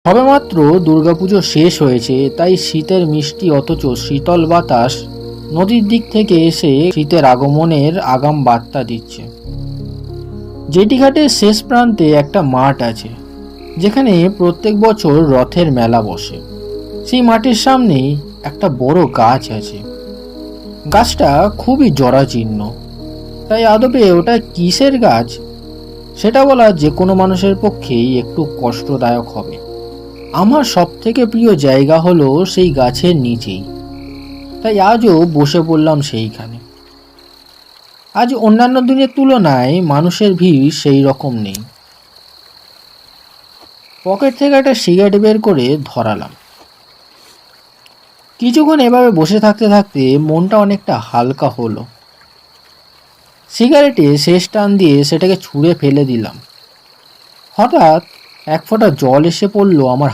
সবেমাত্র দুর্গাপুজো শেষ হয়েছে, তাই শীতের মিষ্টি অথচ শীতল বাতাস নদীর দিক থেকে এসে শীতের আগমনের আগাম বার্তা দিচ্ছে। জেটিঘাটের শেষ প্রান্তে একটা মাঠ আছে, যেখানে প্রত্যেক বছর রথের মেলা বসে। সেই মাঠের সামনেই একটা বড় গাছ আছে। গাছটা খুবই জরাজীর্ণ, তাই আদপে ওটা কিসের গাছ সেটা বলা যে কোনো মানুষের পক্ষেই একটু কষ্টদায়ক হবে। আমার সবথেকে প্রিয় জায়গা হলো সেই গাছের নিচেই, তাই আজও বসে পড়লাম সেইখানে। আজ অন্যান্য দিনের তুলনায় মানুষের ভিড় সেই রকম নেই। পকেট থেকে একটা সিগারেট বের করে ধরালাম। কিছুক্ষণ এভাবে বসে থাকতে থাকতে মনটা অনেকটা হালকা হলো। সিগারেটে শেষ টান দিয়ে সেটাকে ছুঁড়ে ফেলে দিলাম। হঠাৎ এক ফোঁটা জল এসে পড়লো আমার